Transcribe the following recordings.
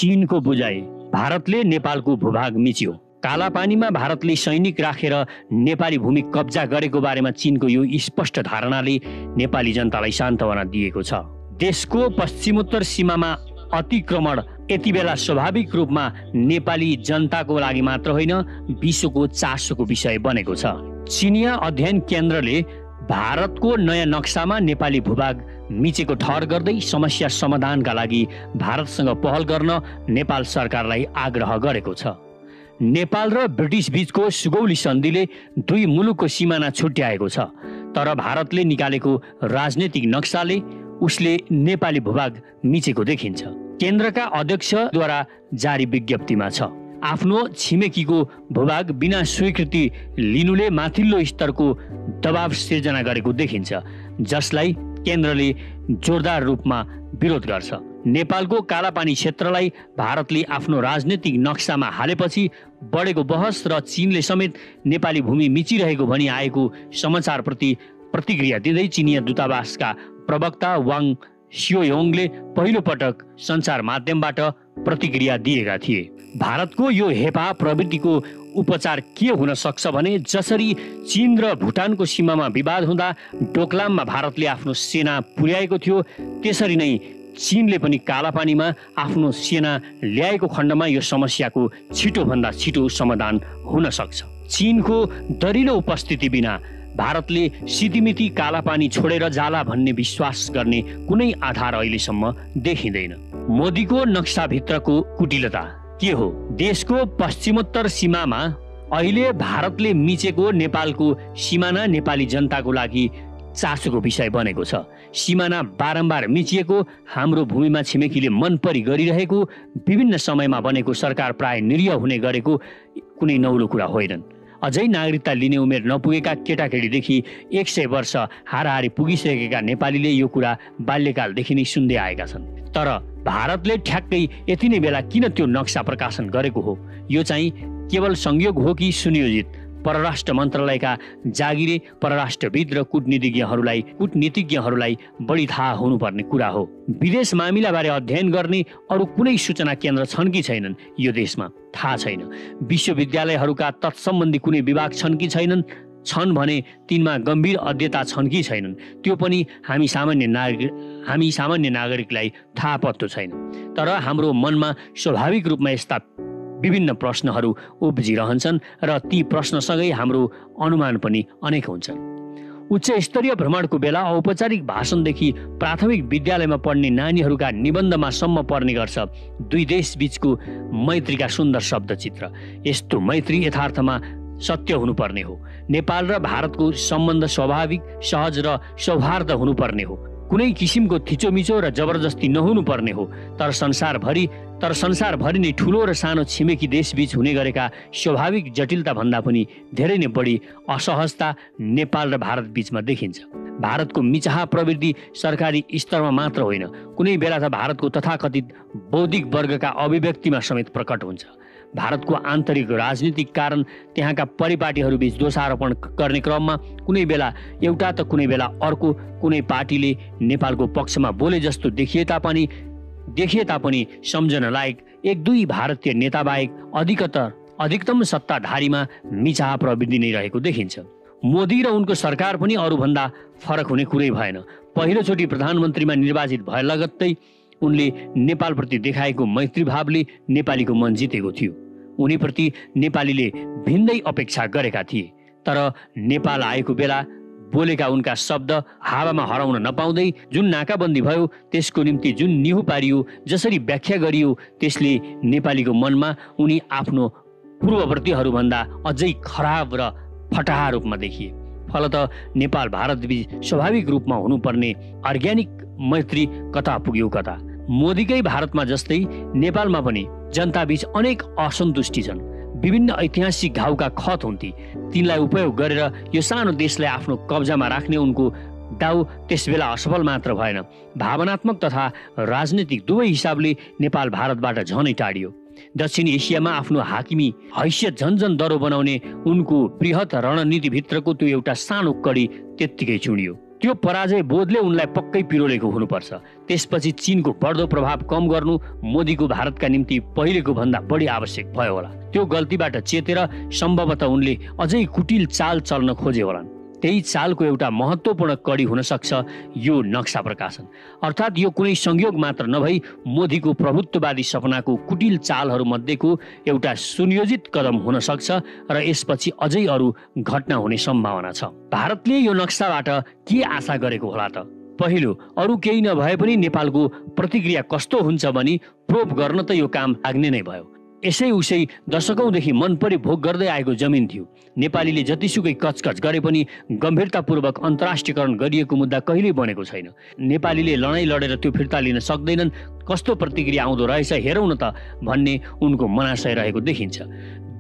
चीनको बुझाइ भारतले नेपालको भूभाग मिच्यो। कालापानीमा भारतले सैनिक राखेर नेपाली भूमि कब्जा गरेको बारेमा चीनको यो स्पष्ट धारणाले नेपाली जनतालाई सान्त्वना दिएको छ। देशको पश्चिमोत्तर सीमामा अतिक्रमण यति बेला स्वाभाविक रूपमा नेपाली जनताको लागि मात्र होइन, विश्वको चासोको विषय बनेको छ। चिनिया अध्ययन केन्द्रले भारतको नयाँ नक्सामा नेपाली भूभाग मिचेको ठहर गर्दै समस्या समाधानका लागि भारतसँग पहल गर्न नेपाल सरकारलाई आग्रह गरेको छ। नेपाल र ब्रिटिस बीचको सुगौली सन्धिले दुई मुलुकको सिमाना छुट्याएको छ, तर भारतले निकालेको राजनीतिक नक्साले उसले नेपाली भूभाग मिचेको देखिन्छ। केन्द्रका अध्यक्षद्वारा जारी विज्ञप्तिमा छ, आफ्नो छिमेकीको भूभाग बिना स्वीकृति लिनुले माथिल्लो स्तरको दबाव सिर्जना गरेको देखिन्छ, जसलाई केन्द्रले जोरदार रूपमा विरोध गर्छ। नेपालको कालापानी क्षेत्रलाई भारतले आफ्नो राजनीतिक नक्सामा हालेपछि बढेको बहस र चीनले समेत नेपाली भूमि मिचिरहेको भनी आएको समाचारप्रति प्रतिक्रिया दिँदै चिनिया दूतावासका प्रवक्ता वाङ सियोयोङले पहिलो पटक सञ्चार माध्यमबाट प्रतिक्रिया दिएका थिए। भारतको यो हेपा प्रवृत्तिको उपचार के हुन सक्छ भने, जसरी चीन र भुटानको सीमामा विवाद हुँदा डोकलाममा भारतले आफ्नो सेना पुर्याएको थियो, त्यसरी नै चीनले पनि कालापानीमा आफ्नो सेना ल्याएको खण्डमा यो समस्याको छिटोभन्दा छिटो समाधान हुन सक्छ। चीनको दरिलो उपस्थिति बिना भारतले सितिमिति कालापानी छोडेर जाला भन्ने विश्वास गर्ने कुनै आधार अहिलेसम्म देखिँदैन। मोदीको नक्साभित्रको कुटिलता के हो? देशको पश्चिमोत्तर सीमामा अहिले भारतले मिचेको नेपालको सिमाना नेपाली जनताको लागि चासोको विषय बनेको छ। सिमाना बारम्बार मिचिएको, हाम्रो भूमिमा छिमेकीले मन परी गरिरहेको, विभिन्न समयमा बनेको सरकार प्राय निरीह हुने गरेको कुनै नौलो कुरा होइनन्। अझै नागरिकता लिने उमेर नपुगेका केटाकेटीदेखि 100 वर्ष हाराहारी पुगिसकेका नेपालीले यो कुरा बाल्यकालदेखि नै सुन्दै आएका छन्। तर भारतले ठ्याक्कै यति नै बेला किन त्यो नक्सा प्रकाशन गरेको हो? यो चाहिँ केवल संयोग हो कि सुनियोजित? परराष्ट्र मन्त्रालयका जागिरे परराष्ट्रविद र कूटनीतिज्ञहरूलाई बढी थाहा हुनुपर्ने कुरा हो। विदेश मामिलाबारे अध्ययन गर्ने अरू कुनै सूचना केन्द्र छन् कि छैनन् यो देशमा थाहा छैन। विश्वविद्यालयहरूका तत्सम्बन्धी कुनै विभाग छन् कि छैनन्? छन् भने तिनमा गम्भीर अध्येता छन् कि छैनन् त्यो पनि हामी सामान्य नागरिकलाई थाहा पत्तो छैन। तर हाम्रो मनमा स्वाभाविक रूपमा यस्ता विभिन्न प्रश्नहरू उब्जिरहन्छन् र ती प्रश्नसँगै हाम्रो अनुमान पनि अनेक हुन्छन्। उच्च स्तरीय भ्रमणको बेला औपचारिक भाषणदेखि प्राथमिक विद्यालयमा पढ्ने नानीहरूका निबन्धमा सम्म पर्ने गर्छ दुई देश बीचको मैत्रीका सुन्दर शब्दचित्र। यस्तो मैत्री यथार्थमा सत्य हुनुपर्ने हो। नेपाल र भारतको सम्बन्ध स्वाभाविक, सहज र सौहार्द हुनुपर्ने हो। कुनै किसिमको थिचोमिचो र जबरजस्ती नहुनु पर्ने हो। तर संसारभरि नै ठुलो र सानो छिमेकी देशबीच हुने गरेका स्वाभाविक जटिलता भन्दा पनि धेरै नै बढी असहजता नेपाल र भारत बीचमा देखिन्छ। भारतको मिचाहा प्रवृत्ति सरकारी स्तरमा मात्र होइन, कुनै बेला त भारतको तथाकथित बौद्धिक वर्गका अभिव्यक्तिमा समेत प्रकट हुन्छ। भारतको आन्तरिक राजनीतिक कारण त्यहाँका परिपाटीहरूबीच दोषारोपण गर्ने क्रममा कुनै बेला एउटा त कुनै बेला अर्को कुनै पार्टीले नेपालको पक्षमा बोले जस्तो देखिए तापनि सम्झन लायक एक दुई भारतीय नेता बाहेक अधिकतम सत्ताधारीमा मिचाहा प्रवृत्ति नै रहेको देखिन्छ। मोदी र उनको सरकार पनि अरूभन्दा फरक हुने कुरै भएन। पहिलोचोटि प्रधानमन्त्रीमा निर्वाचित भए लगत्तै उनले नेपालप्रति देखाएको मैत्री भावले नेपालीको मन जितेको थियो। उनीप्रति नेपालीले भिन्दै अपेक्षा गरेका थिए। तर नेपाल आएको बेला बोलेका उनका शब्द हावामा हराउन नपाउँदै जुन नाकाबन्दी भयो, त्यसको निम्ति जुन निहु पारियो, जसरी व्याख्या गरियो, त्यसले नेपालीको मनमा उनी आफ्नो पूर्ववर्तीहरूभन्दा अझै खराब र फटाहा रूपमा देखिए। फलत नेपाल भारत बीच स्वाभाविक रूपमा हुनुपर्ने अर्ग्यानिक मैत्री कता पुग्यो कता। मोदीकै भारतमा जस्तै नेपालमा पनि जनताबीच अनेक असन्तुष्टि छन्। विभिन्न ऐतिहासिक घाउका खत हुन्थे। तिनलाई उपयोग गरेर यो सानो देशलाई आफ्नो कब्जामा राख्ने उनको दाउ त्यसबेला असफल मात्र भएन, भावनात्मक तथा राजनीतिक दुवै हिसाबले नेपाल भारतबाट झनै टाढियो। दक्षिण एसियामा आफ्नो हाकिमी हैसियत झन्झन दरो बनाउने उनको बृहत रणनीतिभित्रको त्यो एउटा सानो कडी त्यत्तिकै चुडियो। त्यो पराजय बोधले उनलाई पक्कै पिरोलेको हुनुपर्छ। त्यसपछि चीनको बढ्दो प्रभाव कम गर्नु मोदीको भारतका निम्ति पहिलेको भन्दा बढी आवश्यक भयो होला। त्यो गल्तीबाट चेतेर सम्भवतः उनले अझै कुटिल चाल चल्न खोजे होलान्। त्यही चालको एउटा महत्त्वपूर्ण कडी हुन सक्छ यो नक्सा प्रकाशन। अर्थात् यो कुनै संयोग मात्र नभई मोदीको प्रभुत्ववादी सपनाको कुटिल चालहरू मध्येको एउटा सुनियोजित कदम हुन सक्छ र यसपछि अझै अरू घटना हुने सम्भावना छ। भारतले यो नक्साबाट के आशा गरेको होला त? पहिलो, अरू केही नभए पनि नेपालको प्रतिक्रिया कस्तो हुन्छ भनी प्रोब गर्न त यो काम लाग्ने नै भयो। यसै उसै दशकौंदेखि मनपरी भोग गर्दै आएको जमिन थियो। नेपालीले जतिसुकै कचकच गरे पनि गम्भीरतापूर्वक अन्तर्राष्ट्रियकरण गरिएको मुद्दा कहिल्यै बनेको छैन। नेपालीले लडाईँ लडेर त्यो फिर्ता लिन सक्दैनन्, कस्तो प्रतिक्रिया आउँदो रहेछ हेरौँ न त भन्ने उनको मनाशय रहेको देखिन्छ।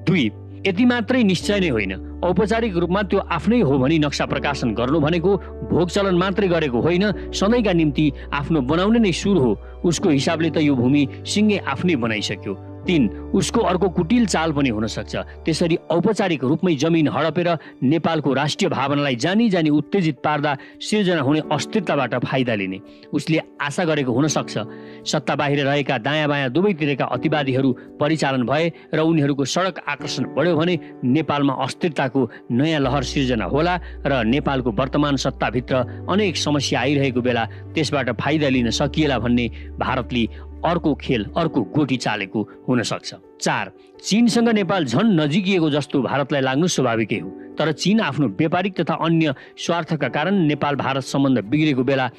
दुई, यति मात्रै निश्चय नै होइन, औपचारिक रूपमा त्यो आफ्नै हो भनी नक्सा प्रकाशन गर्नु भनेको भोग चलन मात्रै गरेको होइन, सधैँका निम्ति आफ्नो बनाउने नै सुर हो। उसको हिसाबले त यो भूमि सिंहै आफ्नै बनाइसक्यो। तीन, उसको अर्को कुटिल चाल पनि हुन सक्छ। त्यसरी औपचारिक रूपमै जमिन हडपेर नेपालको राष्ट्रिय भावनालाई जानी जानी उत्तेजित पार्दा सिर्जना हुने अस्थिरताबाट फाइदा लिने उसले आशा गरेको हुन सक्छ। सत्ता बाहिर रहेका दायाँ बायाँ दुवैतिरका अतिवादीहरू परिचालन भए र उनीहरूको सडक आकर्षण बढ्यो भने नेपालमा अस्थिरताको नयाँ लहर सिर्जना होला र नेपालको वर्तमान सत्ताभित्र अनेक समस्या आइरहेको बेला त्यसबाट फाइदा लिन सकिएला भन्ने भारतले अर्को खेल, अर्को गोटी चालेको हुन सक्छ। चार, चीनसँग नेपाल झन् नजिकिएको जस्तो भारतलाई लाग्नु स्वाभाविकै हो। तर चीन आफ्नो व्यापारिक तथा अन्य स्वार्थका कारण नेपाल भारत सम्बन्ध बिग्रेको बेला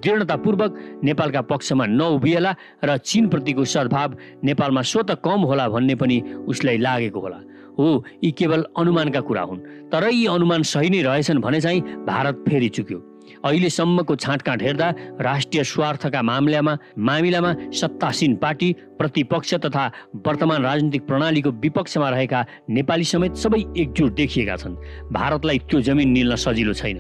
दृढतापूर्वक नेपालका पक्षमा नउभिएला र चीनप्रतिको सद्भाव नेपालमा स्वतः कम होला भन्ने पनि उसलाई लागेको होला। हो, यी केवल अनुमानका कुरा हुन्, तर यी अनुमान सही नै रहेछन् भने चाहिँ भारत फेरि चुक्यो। अहिलेसम्मको छाँटकाँट हेर्दा राष्ट्रिय स्वार्थका मामिलामा सत्तासीन पार्टी, प्रतिपक्ष तथा वर्तमान राजनीतिक प्रणालीको विपक्षमा रहेका नेपाली समेत सबै एकजुट देखिएका छन्। भारतलाई त्यो जमिन निल्न सजिलो छैन।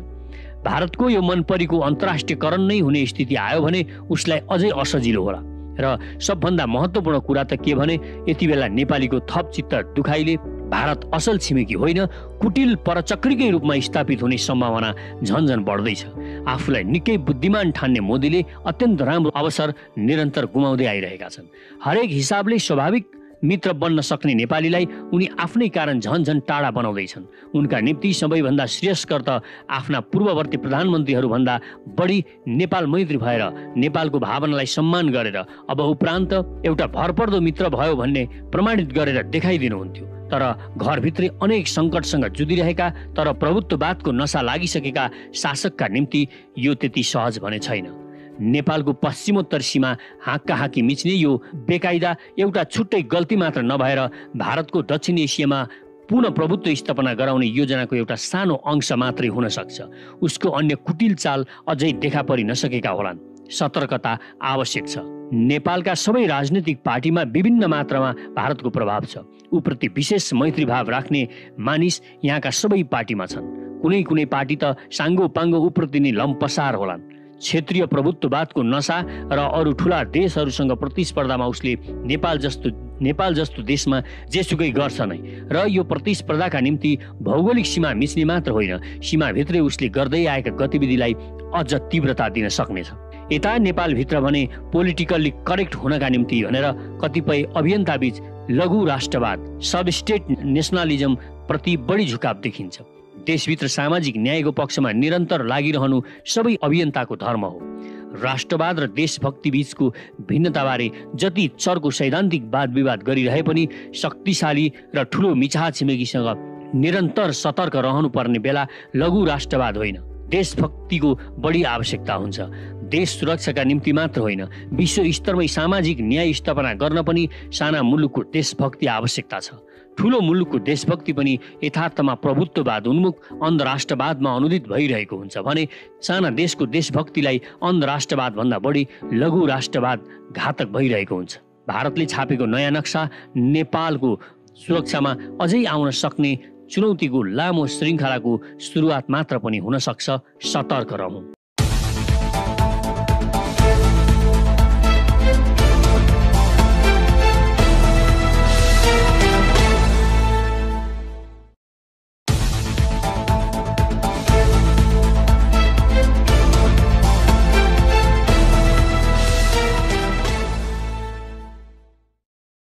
भारतको यो मनपरीको अन्तर्राष्ट्रियकरण नै हुने स्थिति आयो भने उसलाई अझै असजिलो होला। र सबभन्दा महत्त्वपूर्ण कुरा त के भने यति बेला नेपालीको थप चित्त दुखाइले भारत असल छिमेकी होइन, कुटिल परचक्रीकै रूपमा स्थापित हुने सम्भावना झन्झन बढ्दैछ। आफूलाई निकै बुद्धिमान ठान्ने मोदीले अत्यन्त राम्रो अवसर निरन्तर गुमाउँदै आइरहेका छन्। हरेक हिसाबले स्वाभाविक मित्र बन्न सक्ने नेपालीलाई उनी आफ्नै कारण झन्झन टाढा बनाउँदैछन्। उनका निम्ति सबैभन्दा श्रेयस्कर त आफ्ना पूर्ववर्ती प्रधानमन्त्रीहरूभन्दा बढी नेपाल मैत्री भएर नेपालको भावनालाई सम्मान गरेर अब उपरान्त एउटा भरपर्दो मित्र भयो भन्ने प्रमाणित गरेर देखाइदिनुहुन्थ्यो। तर घरभित्रै अनेक सङ्कटसँग जुधिरहेका तर प्रभुत्ववादको नशा लागिसकेका शासकका निम्ति यो त्यति सहज भने छैन। नेपालको पश्चिमोत्तर सीमा हाँक्काहाँकी मिच्ने यो बेकायदा एउटा छुट्टै गल्ती मात्र नभएर भारतको दक्षिण एसियामा पुनः प्रभुत्व स्थापना गराउने योजनाको एउटा सानो अंश मात्रै हुन सक्छ। उसको अन्य कुटिल चाल अझै देखा परि नसकेका होलान्। सतर्कता आवश्यक छ। नेपालका सबै राजनीतिक पार्टीमा विभिन्न मात्रामा भारतको प्रभाव छ। उप्रति विशेष मैत्रीभाव राख्ने मानिस यहाँका सबै पार्टीमा छन्। कुनै कुनै पार्टी त साङ्गो पाङ्गो उप्रति नै लम्पसार होलान्। क्षेत्रीय प्रभुत्ववादको नशा र अरू ठुला देशहरूसँग प्रतिस्पर्धामा उसले नेपाल जस्तो देशमा जेसुकै गर्छ नै। र यो प्रतिस्पर्धाका निम्ति भौगोलिक सीमा मिच्ने मात्र होइन, सीमाभित्रै उसले गर्दै आएका गतिविधिलाई अझ तीव्रता दिन सक्नेछ। यता नेपालभित्र भने पोलिटिकल्ली करेक्ट हुनका निम्ति भनेर कतिपय अभियन्ताबीच लघु राष्ट्रवाद, सब स्टेट नेसनलिजम प्रति बढी झुकाव देखिन्छ। देशभित्र सामाजिक न्यायको पक्षमा निरन्तर लागिरहनु सबै अभियन्ताको धर्म हो। राष्ट्रवाद र देशभक्ति बीचको भिन्नताबारे जति चर्को सैद्धान्तिक वाद विवाद गरिरहे पनि शक्तिशाली र ठुलो मिचाहा छिमेकीसँग निरन्तर सतर्क रहनुपर्ने बेला लघु राष्ट्रवाद होइन, देशभक्तिको बढी आवश्यकता हुन्छ। देश सुरक्षाका निम्ति मात्र होइन, विश्व स्तरमै सामाजिक न्याय स्थापना गर्न पनि साना मुलुकको देशभक्ति आवश्यकता छ। ठुलो मुलुकको देशभक्ति पनि यथार्थमा प्रभुत्ववाद उन्मुख अन्धराष्ट्रवादमा अनुदित भइरहेको हुन्छ भने साना देशको देशभक्तिलाई अन्धराष्ट्रवाद भन्दा बढी लघु राष्ट्रवाद घातक भइरहेको हुन्छ। भारतले छापेको नयाँ नक्सा नेपालको सुरक्षामा अझै आउन सक्ने चुनौतीको लामो श्रृङ्खलाको सुरुवात मात्र पनि हुन सक्छ। सतर्क रहौं।